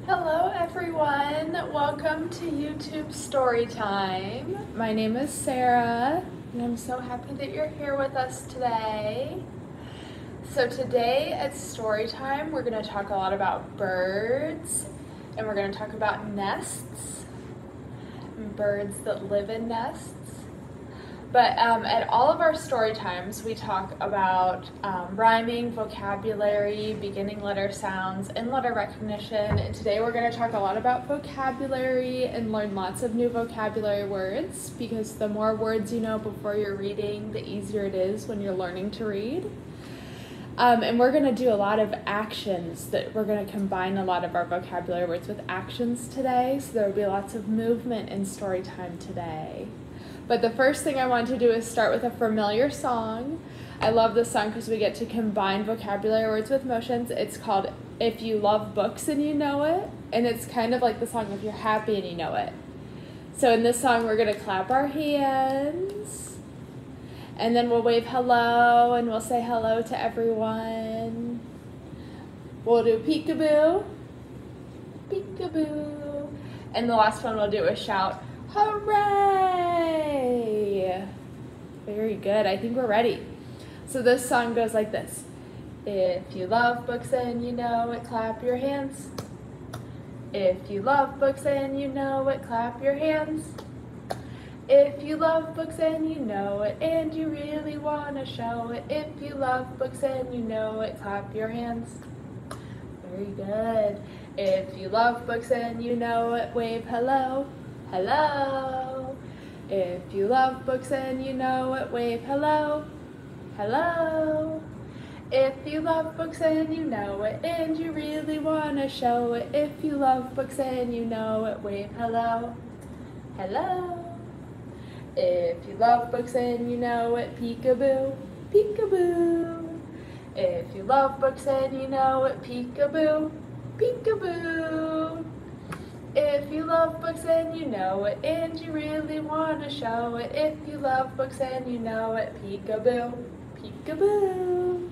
Hello everyone, welcome to YouTube Storytime. My name is Sarah and I'm so happy that you're here with us today. So today at Storytime we're going to talk a lot about birds and we're going to talk about nests, birds that live in nests. But at all of our story times, we talk about rhyming, vocabulary, beginning letter sounds, and letter recognition. And today we're going to talk a lot about vocabulary and learn lots of new vocabulary words, because the more words you know before you're reading, the easier it is when you're learning to read. And we're going to do a lot of actions. That we're going to combine a lot of our vocabulary words with actions today, so there will be lots of movement in story time today. But the first thing I want to do is start with a familiar song. I love this song because we get to combine vocabulary words with motions. It's called If You Love Books and You Know It, and it's kind of like the song If You're Happy and You Know It. So in this song we're going to clap our hands, and then we'll wave hello, and we'll say hello to everyone. We'll do peekaboo, peekaboo, and the last one we'll do is shout, hooray! Very good. I think we're ready. So this song goes like this. If you love books and you know it, clap your hands. If you love books and you know it, clap your hands. If you love books and you know it, and you really want to show it. If you love books and you know it, clap your hands. Very good. If you love books and you know it, wave hello. Hello. If you love books and you know it, wave hello. Hello. If you love books and you know it, and you really want to show it. If you love books and you know it, wave hello. Hello. If you love books and you know it, peekaboo, peekaboo. If you love books and you know it, peekaboo, peekaboo. If you love books and you know it, and you really want to show it. If you love books and you know it, peekaboo, peekaboo.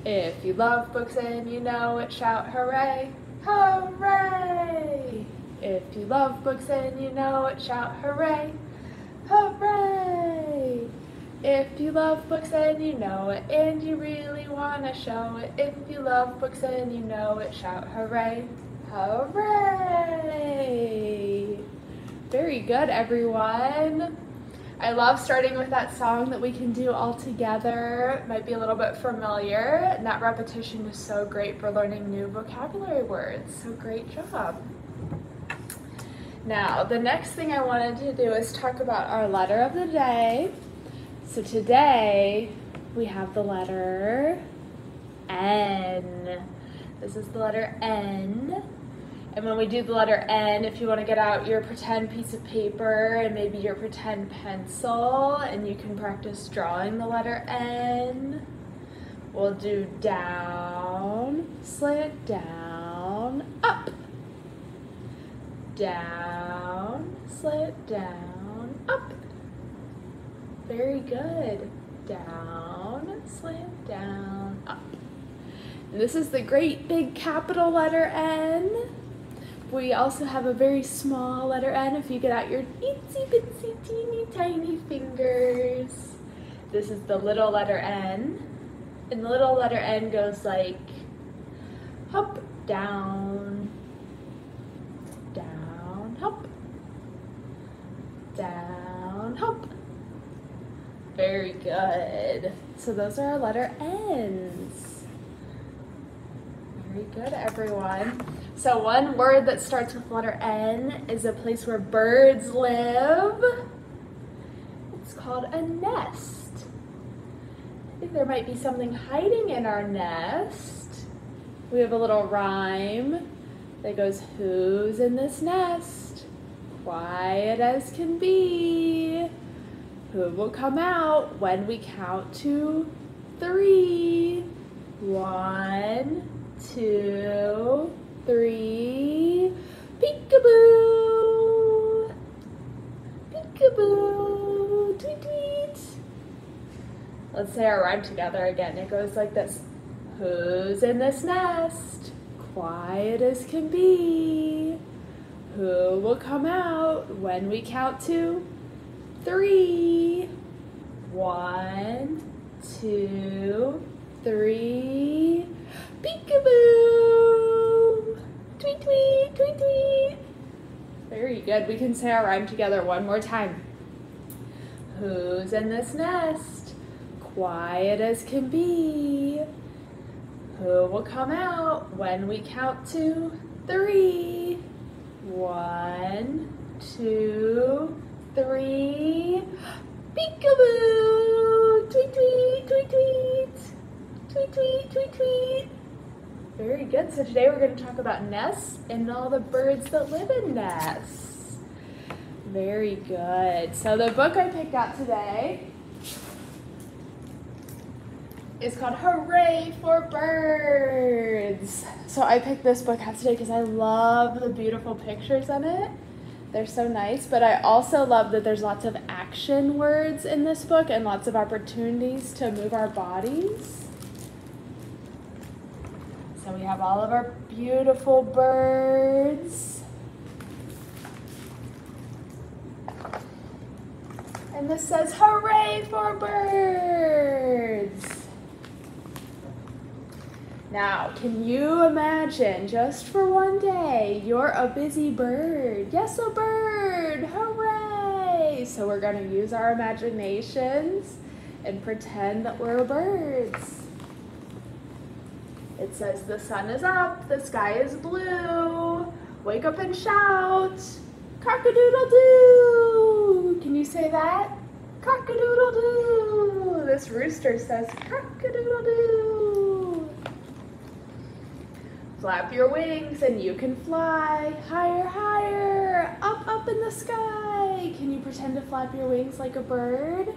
If you love books and you know it, shout hooray, hooray. If you love books and you know it, shout hooray, hooray. If you love books and you know it, and you really want to show it. If you love books and you know it, shout hooray, hooray! Very good, everyone. I love starting with that song that we can do all together. It might be a little bit familiar, and that repetition is so great for learning new vocabulary words. So great job. Now, the next thing I wanted to do is talk about our letter of the day. So today, we have the letter N. This is the letter N. And when we do the letter N, if you want to get out your pretend piece of paper and maybe your pretend pencil, and you can practice drawing the letter N, we'll do down, slant down, up. Down, slant down, up. Very good. Down, slant down, up. And this is the great big capital letter N. We also have a very small letter N if you get out your itsy bitsy teeny tiny fingers. This is the little letter N. And the little letter N goes like hop, down, down, hop, down, hop. Very good. So those are our letter N's. Very good, everyone. So one word that starts with letter N is a place where birds live. It's called a nest. I think there might be something hiding in our nest. We have a little rhyme that goes, who's in this nest? Quiet as can be. Who will come out when we count to 3? 1, 2, 3. Peekaboo! Peekaboo! Tweet tweet! Let's say our rhyme together again. It goes like this. Who's in this nest? quiet as can be. Who will come out when we count to 3? 1, 2, 3. Peekaboo! Tweet, tweet, tweet, tweet. Very good. We can say our rhyme together one more time. Who's in this nest? Quiet as can be. Who will come out when we count to 3? 1, 2, 3. Peekaboo! Tweet, tweet, tweet, tweet. Tweet, tweet, tweet, tweet. Very good. So today we're going to talk about nests and all the birds that live in nests. Very good. So the book I picked out today is called Hooray for Birds. So I picked this book out today because I love the beautiful pictures in it. They're so nice, but I also love that there's lots of action words in this book and lots of opportunities to move our bodies. So we have all of our beautiful birds. And this says, Hooray for Birds! Now, can you imagine, just for one day, you're a busy bird. Yes, a bird! Hooray! So we're going to use our imaginations and pretend that we're birds. It says the sun is up, the sky is blue. Wake up and shout, cock-a-doodle-doo. Can you say that? Cock-a-doodle-doo. This rooster says cock-a-doodle-doo. Flap your wings and you can fly higher, higher, up, up in the sky. Can you pretend to flap your wings like a bird?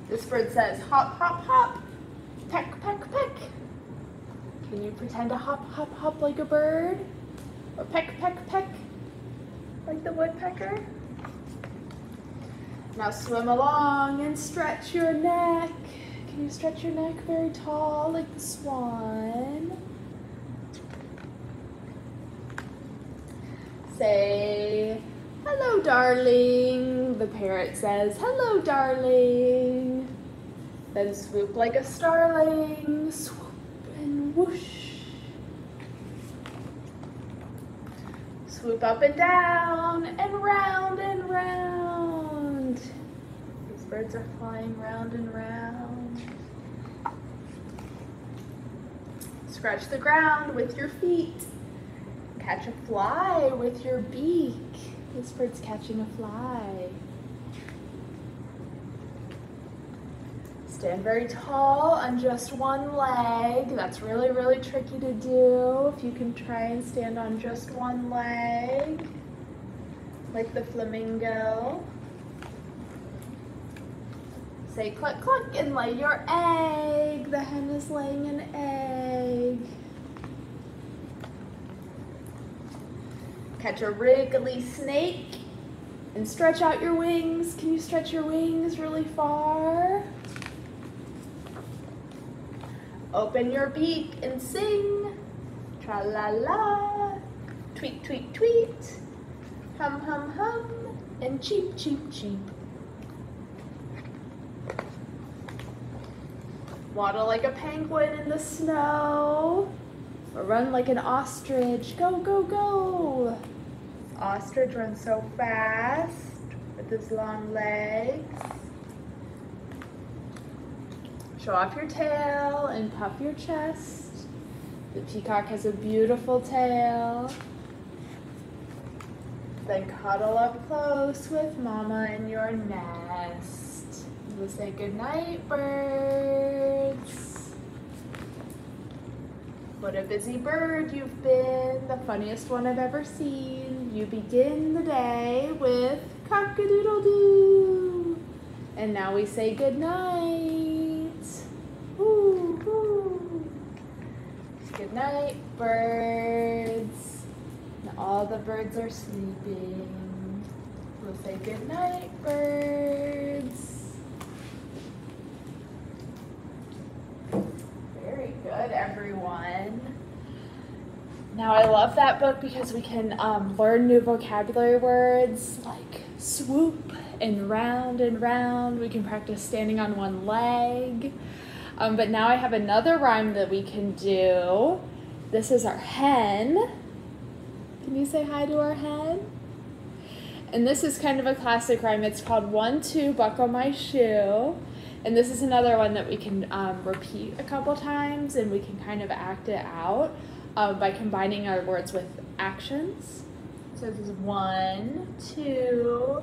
This bird says hop, hop, hop, peck, peck, peck. Can you pretend to hop, hop, hop like a bird? Or peck, peck, peck like the woodpecker? Now swim along and stretch your neck. Can you stretch your neck very tall like the swan? Say, hello, darling. The parrot says, hello, darling. Then swoop like a starling. Swoop and whoosh. Swoop up and down and round and round. These birds are flying round and round. Scratch the ground with your feet. Catch a fly with your beak. This bird's catching a fly. Stand very tall on just one leg. That's really, really tricky to do. If you can try and stand on just one leg, like the flamingo. Say cluck, cluck, and lay your egg. The hen is laying an egg. Catch a wriggly snake and stretch out your wings. Can you stretch your wings really far? Open your beak and sing. Tra-la-la. Tweet, tweet, tweet. Hum, hum, hum. And cheep, cheep, cheep. Waddle like a penguin in the snow. Or run like an ostrich. Go, go, go. Ostrich runs so fast with his long legs. Show off your tail and puff your chest. The peacock has a beautiful tail. Then cuddle up close with mama in your nest. We'll say goodnight, birds. What a busy bird you've been, the funniest one I've ever seen. You begin the day with cock-a-doodle-doo. And now we say goodnight. Woo, woo. Good night, birds. And all the birds are sleeping. We'll say good night, birds. good, everyone. Now I love that book because we can learn new vocabulary words like swoop and round and round. We can practice standing on one leg. But now I have another rhyme that we can do. This is our hen. Can you say hi to our hen? And this is kind of a classic rhyme. It's called 1, 2, buckle my shoe. And this is another one that we can repeat a couple times, and we can kind of act it out by combining our words with actions. So this is 1, 2,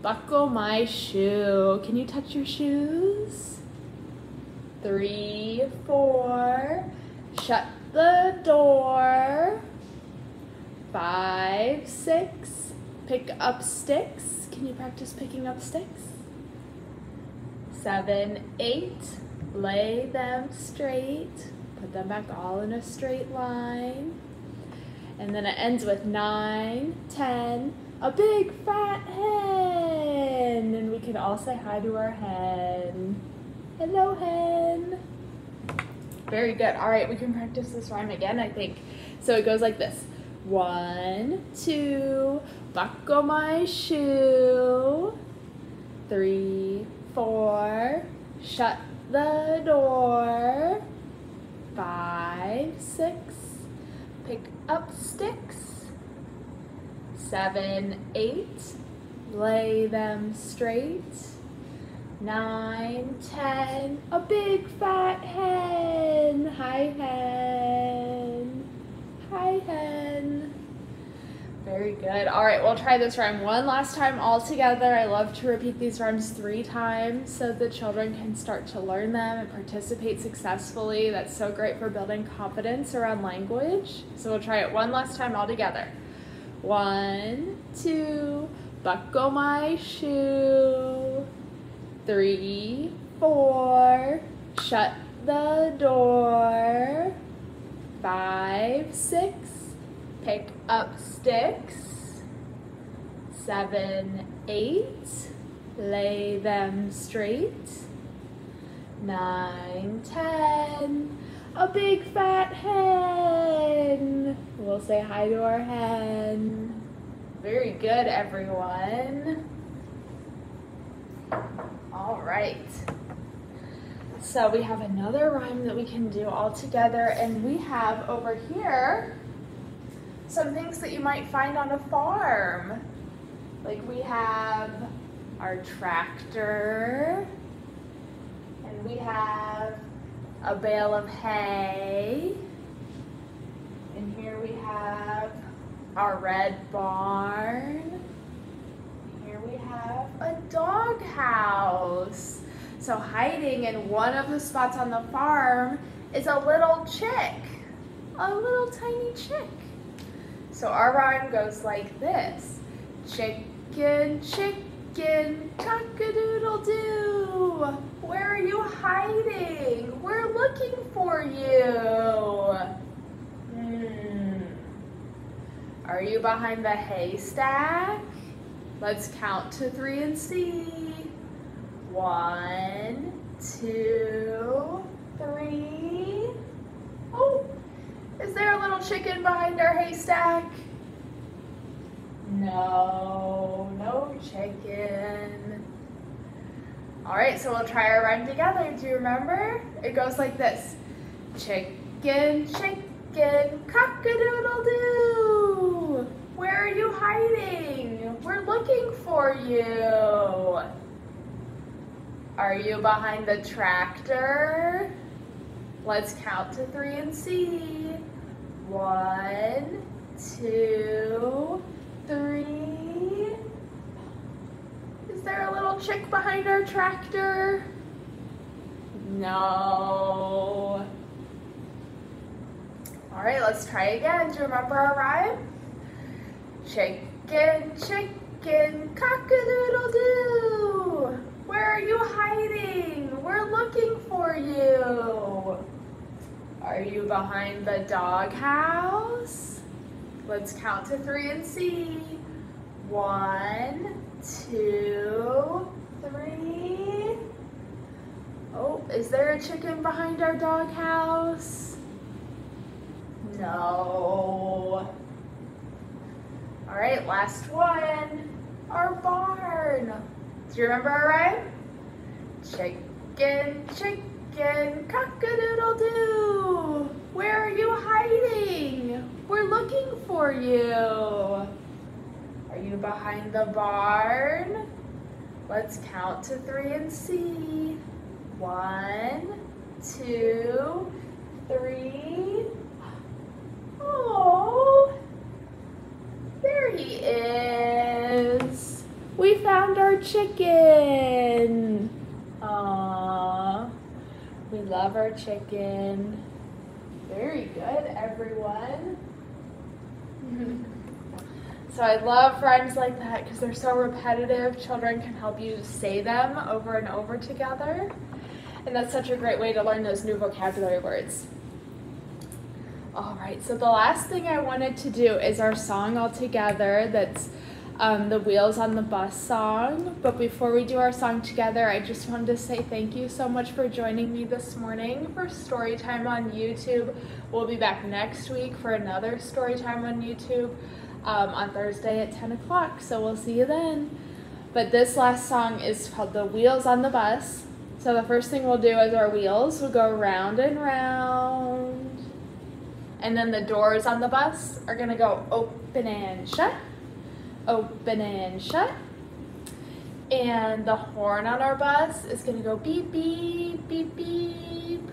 buckle my shoe. Can you touch your shoes? 3, 4, shut the door. 5, 6, pick up sticks. Can you practice picking up sticks? 7, 8, lay them straight. Put them back all in a straight line. And then it ends with 9, 10, a big fat hen. And we can all say hi to our hen. Hello, hen. Very good. All right, we can practice this rhyme again, I think. So it goes like this. 1, 2, buckle my shoe. 3, 4, shut the door. 5, 6, pick up sticks. 7, 8, lay them straight. 9, 10, a big fat hen. Hi, hen. Hi, hen. Very good. All right, we'll try this rhyme one last time all together. I love to repeat these rhymes 3 times so the children can start to learn them and participate successfully. That's so great for building confidence around language. So we'll try it one last time all together. 1, 2, buckle my shoe. 3, 4, shut the door. 5, 6, pick up sticks. 7, 8, lay them straight. 9, 10, a big fat hen. We'll say hi to our hen. Very good, everyone. All right. So we have another rhyme that we can do all together, and we have over here some things that you might find on a farm. Like we have our tractor, and we have a bale of hay, and here we have our red barn. Here we have a dog house. So hiding in one of the spots on the farm is a little chick, a little tiny chick. So our rhyme goes like this. Chicken, chicken, cock-a-doodle-doo. Where are you hiding? We're looking for you. Are you behind the haystack? Let's count to 3 and see. 1, 2, 3. Oh, is there a little chicken behind our haystack? No, no chicken. All right, so we'll try our rhyme together. Do you remember? It goes like this. Chicken, chicken, cock-a-doodle-doo. Where are you hiding? We're looking for you. Are you behind the tractor? Let's count to 3 and see. 1, 2, 3. Is there a little chick behind our tractor? No. All right, let's try again. Do you remember our rhyme? Chicken, chicken, cock-a-doodle-doo. Where are you hiding? We're looking for you. Are you behind the doghouse? Let's count to 3 and see. 1, 2, 3. Oh, is there a chicken behind our doghouse? No. All right, last one. Our barn. Do you remember our rhyme? Chicken, chicken, cock-a-doodle-doo. Where are you hiding? We're looking for you. Are you behind the barn? Let's count to 3 and see. 1, 2, 3. Oh, there he is. We found our chicken. Aww, we love our chicken. Very good, everyone. So I love rhymes like that because they're so repetitive. Children can help you say them over and over together. And that's such a great way to learn those new vocabulary words. All right, so the last thing I wanted to do is our song all together. That's the Wheels on the Bus song. But before we do our song together, I just wanted to say thank you so much for joining me this morning for Storytime on YouTube. We'll be back next week for another Storytime on YouTube on Thursday at 10 o'clock. So we'll see you then. But this last song is called The Wheels on the Bus. So the first thing we'll do is our wheels will go round and round. And then the doors on the bus are gonna go open and shut, open and shut. And the horn on our bus is gonna go beep, beep, beep, beep.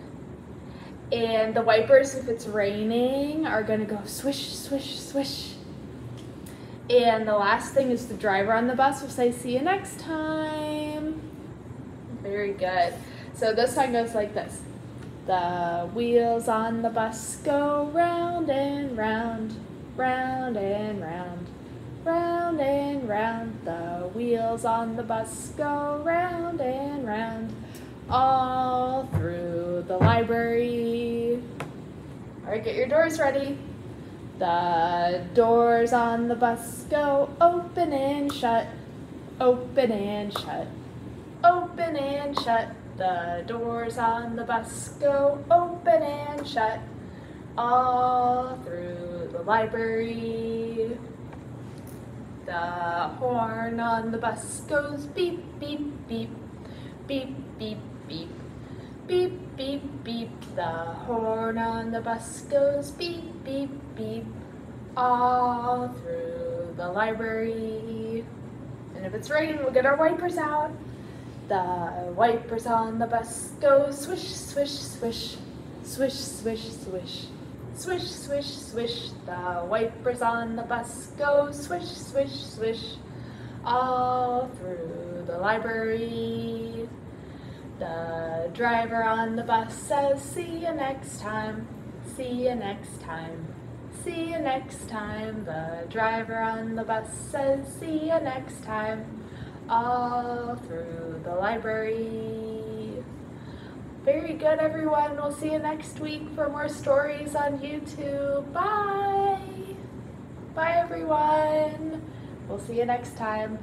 And the wipers, if it's raining, are gonna go swish, swish, swish. And the last thing is the driver on the bus will say, see you next time. Very good. So this song goes like this. The wheels on the bus go round and round, round and round, round and round. The wheels on the bus go round and round, all through the library. All right, get your doors ready. The doors on the bus go open and shut, open and shut, open and shut. The doors on the bus go open and shut, all through the library. The horn on the bus goes beep, beep, beep, beep, beep, beep, beep, beep, beep. The horn on the bus goes beep, beep, beep, all through the library. And if it's raining, we'll get our wipers out. The wipers on the bus go swish, swish, swish, swish, swish, swish, swish, swish, swish. The wipers on the bus go swish, swish, swish, all through the library. The driver on the bus says, see you next time, see you next time, see you next time. The driver on the bus says, see you next time, all through the library. Very good, everyone. We'll see you next week for more stories on YouTube. Bye. Bye, everyone. We'll see you next time.